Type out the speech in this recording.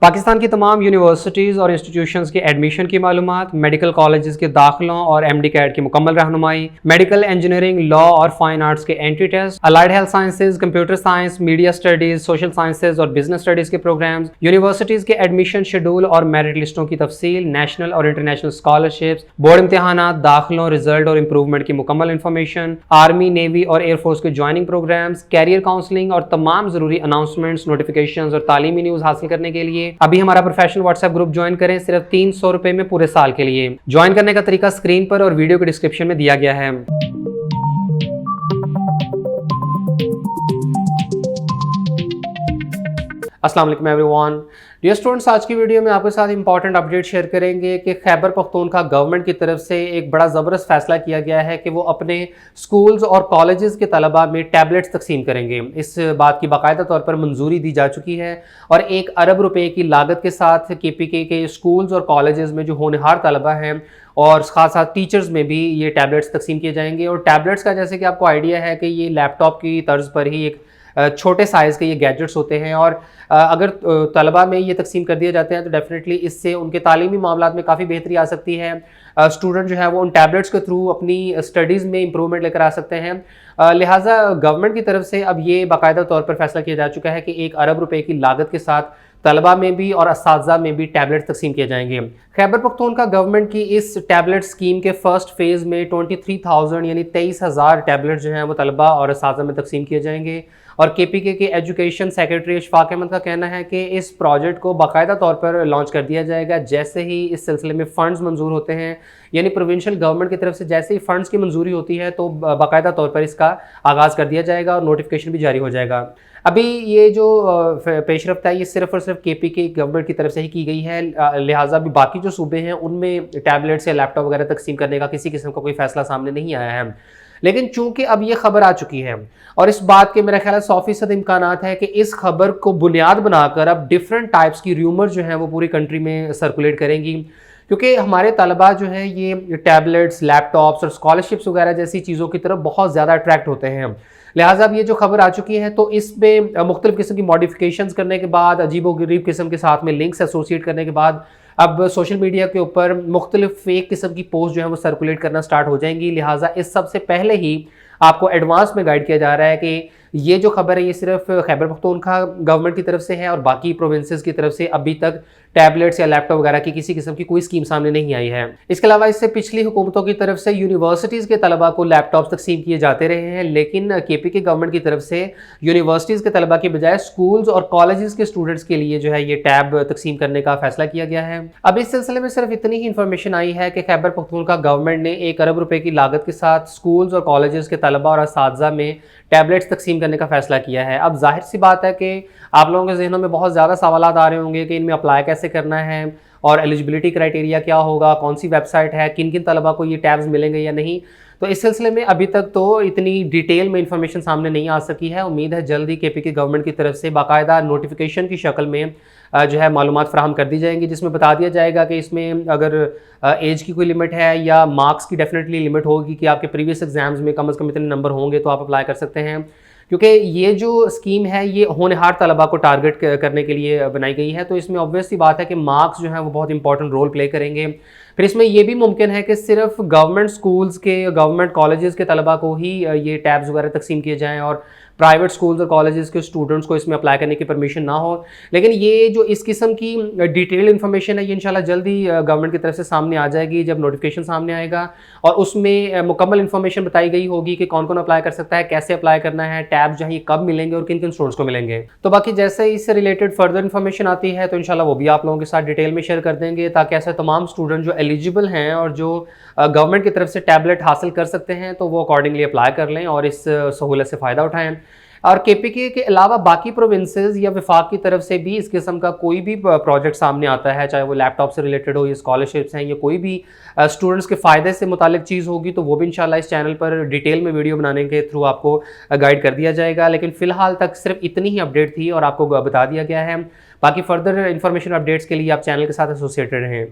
पाकिस्तान की तमाम यूनिवर्सिटीज़ और इंस्टीट्यूशंस के एडमिशन की मालूमात, मेडिकल कॉलेजेस के दाखिलों और MD कैट की मुकम्मल रहनुमाई, मेडिकल इंजीनियरिंग, लॉ और फाइन आर्ट्स के entry test, allied health sciences, computer science, media studies, social sciences और बिजनेस स्टडीज के प्रोग्राम्स, यूनिवर्सिटीज़ के एडमिशन शेड्यूल और मेरिट लिस्टों की तफसील, नेशनल और इंटरनेशनल स्कॉलरशिप्स, बोर्ड इम्तहानात, दाखिलों, रिजल्ट और इंप्रूवमेंट की मुकम्मल इन्फॉर्मेशन, आर्मी, नेवी और एयरफोर्स के ज्वाइनिंग प्रोग्राम्स, कैरियर काउंसलिंग और तमाम जरूरी अनाउंसमेंट्स, नोटिफिकेशंस और तालीमी न्यूज़ हासिल करने के लिए अभी हमारा प्रोफेशनल व्हाट्सएप ग्रुप ज्वाइन करें, सिर्फ 300 रुपए में पूरे साल के लिए। ज्वाइन करने का तरीका स्क्रीन पर और वीडियो के डिस्क्रिप्शन में दिया गया है। अस्सलाम वालेकुम एवरीवन। डियर स्टूडेंट्स, आज की वीडियो में आपके साथ इंपॉर्टेंट अपडेट शेयर करेंगे कि खैबर पख्तूनख्वा गवर्नमेंट की तरफ से एक बड़ा ज़बरदस्त फैसला किया गया है कि वो अपने स्कूल्स और कॉलेजेस के तलबा में टैबलेट्स तकसीम करेंगे। इस बात की बाकायदा तौर पर मंजूरी दी जा चुकी है और 1 अरब रुपए की लागत के साथ KPK के स्कूल्स और कॉलेजेस में जो होनहार तलबा हैं और खास साथ टीचर्स में भी ये टैबलेट्स तकसीम किए जाएंगे। और टैबलेट्स का जैसे कि आपको आइडिया है कि ये लैपटॉप की तर्ज पर ही एक छोटे साइज़ के ये गैजेट्स होते हैं और अगर तलबा में ये तकसीम कर दिए जाते हैं तो डेफिनेटली इससे उनके तालीमी मामलात में काफ़ी बेहतरी आ सकती है। स्टूडेंट जो है वो उन टैबलेट्स के थ्रू अपनी स्टडीज़ में इंप्रूवमेंट लेकर आ सकते हैं। लिहाजा गवर्नमेंट की तरफ से अब ये बाकायदा तौर पर फैसला किया जा चुका है कि 1 अरब रुपए की लागत के साथ तलबा में भी और असातिज़ा में भी टैबलेट तकसीम किए जाएंगे। खैबर पख्तूनख्वा गवर्नमेंट की इस टैबलेट स्कीम के फर्स्ट फेज़ में 23,000 यानी 23,000 टैबलेट जो हैं वो तलबा और असातिज़ा में तकसीम किए जाएंगे। और KPK के एजुकेशन सेक्रेटरी इशफाक अहमद का कहना है कि इस प्रोजेक्ट को बाकायदा तौर पर लॉन्च कर दिया जाएगा जैसे ही इस सिलसिले में फ़ंड्स मंजूर होते हैं, यानी प्रोविंशियल गवर्नमेंट की तरफ से जैसे ही फ़ंड्स की मंजूरी होती है तो बाकायदा तौर पर इसका आगाज़ कर दिया जाएगा और नोटिफिकेशन भी जारी हो जाएगा। अभी ये जो पेशरफ्त है ये सिर्फ और सिर्फ KPK गवर्नमेंट की तरफ से ही की गई है, लिहाजा अभी बाकी जो सूबे हैं उनमें टैबलेट्स या लैपटॉप वगैरह तकसीम करने का किसी किस्म का कोई फैसला सामने नहीं आया है। लेकिन चूंकि अब ये खबर आ चुकी है और इस बात के मेरा ख्याल है 100% इम्कानात है कि इस खबर को बुनियाद बनाकर अब डिफरेंट टाइप्स की र्यूमर जो है वो पूरी कंट्री में सर्कुलेट करेंगी, क्योंकि हमारे तलबा जो है ये टैबलेट्स, लैपटॉप्स और स्कॉलरशिप्स वगैरह जैसी चीज़ों की तरफ बहुत ज़्यादा अट्रैक्ट होते हैं। लिहाजा अब ये जो खबर आ चुकी है तो इसमें मुख्तलिफ किस्म की मॉडिफिकेशंस करने के बाद, अजीबोगरीब किस्म के साथ में लिंक्स एसोसिएट करने के बाद अब सोशल मीडिया के ऊपर मुख्तलिफ फेक किस्म की पोस्ट जो है वो सर्कुलेट करना स्टार्ट हो जाएंगी। लिहाजा इस सबसे पहले ही आपको एडवांस में गाइड किया जा रहा है कि ये जो खबर है ये सिर्फ खैबर पख्तूनख्वा गवर्नमेंट की तरफ से है और बाकी प्रोविंसेस की तरफ से अभी तक टैबलेट्स या लैपटॉप वगैरह की किसी किस्म की कोई स्कीम सामने नहीं आई है। इसके अलावा इससे पिछली हुकूमतों की तरफ से यूनिवर्सिटीज़ के तलबा को लैपटॉप तकसीम किए जाते रहे हैं, लेकिन KPK गवर्नमेंट की तरफ से यूनिवर्सिटीज़ के तलबा के बजाय स्कूल्स और कॉलेजेस के स्टूडेंट्स के लिए जो है ये टैब तकसीम करने का फैसला किया गया है। अब इस सिलसिले में सिर्फ इतनी ही इन्फॉर्मेशन आई है कि खैबर पख्तूनख्वा गवर्नमेंट ने 1 अरब रुपए की लागत के साथ स्कूल्स और कॉलेजेस के तलबा और असातिज़ा में टैबलेट्स तकसीम करने का फैसला किया है। अब जाहिर सी बात है कि आप लोगों के जहनों में बहुत ज़्यादा सवालात आ रहे होंगे कि इनमें अप्लाई कैसे करना है और एलिजिबिलिटी क्राइटेरिया क्या होगा, कौन सी वेबसाइट है, किन किन तलबा को ये टैब्स मिलेंगे या नहीं। तो इस सिलसिले में अभी तक तो इतनी डिटेल में इंफॉर्मेशन सामने नहीं आ सकी है। उम्मीद है जल्द ही KPK गवर्नमेंट की तरफ से बाकायदा नोटिफिकेशन की शक्ल में जो है मालूमात फराहम कर दी जाएंगी, जिसमें बता दिया जाएगा कि इसमें अगर एज की कोई लिमिट है या मार्क्स की डेफिनेटली लिमिट होगी कि आपके प्रीवियस एग्जाम्स में कम से कम इतने नंबर होंगे तो आप अप्लाई कर सकते हैं, क्योंकि ये जो स्कीम है ये होनहार तलबा को टारगेट करने के लिए बनाई गई है। तो इसमें ऑब्वियस सी बात है कि मार्क्स जो है वो बहुत इंपॉर्टेंट रोल प्ले करेंगे। फिर इसमें यह भी मुमकिन है कि सिर्फ गवर्नमेंट स्कूल्स के, गवर्नमेंट कॉलेजेस के तलबा को ही ये टैब्स वगैरह तकसीम किए जाएँ और प्राइवेट स्कूल्स और कॉलेजेस के स्टूडेंट्स को इसमें अप्लाई करने की परमिशन ना हो। लेकिन ये जो इस किस्म की डिटेल इन्फॉर्मेशन है ये इंशाल्लाह जल्दी गवर्नमेंट की तरफ से सामने आ जाएगी जब नोटिफिकेशन सामने आएगा और उसमें मुकम्मल इन्फॉर्मेशन बताई गई होगी कि कौन कौन अप्लाई कर सकता है, कैसे अप्लाई करना है, टैब्स जो है ये कब मिलेंगे और किन किन स्टूडेंट्स को मिलेंगे। तो बाकी जैसे ही इससे रिलेटेड फर्दर इन्फॉर्मेशन आती है तो इंशाल्लाह वो भी आप लोगों के साथ डिटेल में शेयर कर देंगे, ताकि ऐसे तमाम स्टूडेंट जो एलिजिबल हैं और जो गवर्नमेंट की तरफ से टैबलेट हासिल कर सकते हैं तो वो अकॉर्डिंगली अप्लाई कर लें और इस सहूलत से फ़ायदा उठाएँ। और KPK के अलावा बाकी प्रोविंसेस या विफाक की तरफ से भी इस किस्म का कोई भी प्रोजेक्ट सामने आता है, चाहे वो लैपटॉप से रिलेटेड हो या स्कॉलरशिप्स हैं या कोई भी स्टूडेंट्स के फ़ायदे से मुतालिक चीज़ होगी तो वो भी इंशाल्लाह इस चैनल पर डिटेल में वीडियो बनाने के थ्रू आपको गाइड कर दिया जाएगा। लेकिन फ़िलहाल तक सिर्फ इतनी ही अपडेट थी और आपको बता दिया गया है। बाकी फर्दर इन्फॉर्मेशन अपडेट्स के लिए आप चैनल के साथ एसोसिएटेड रहें।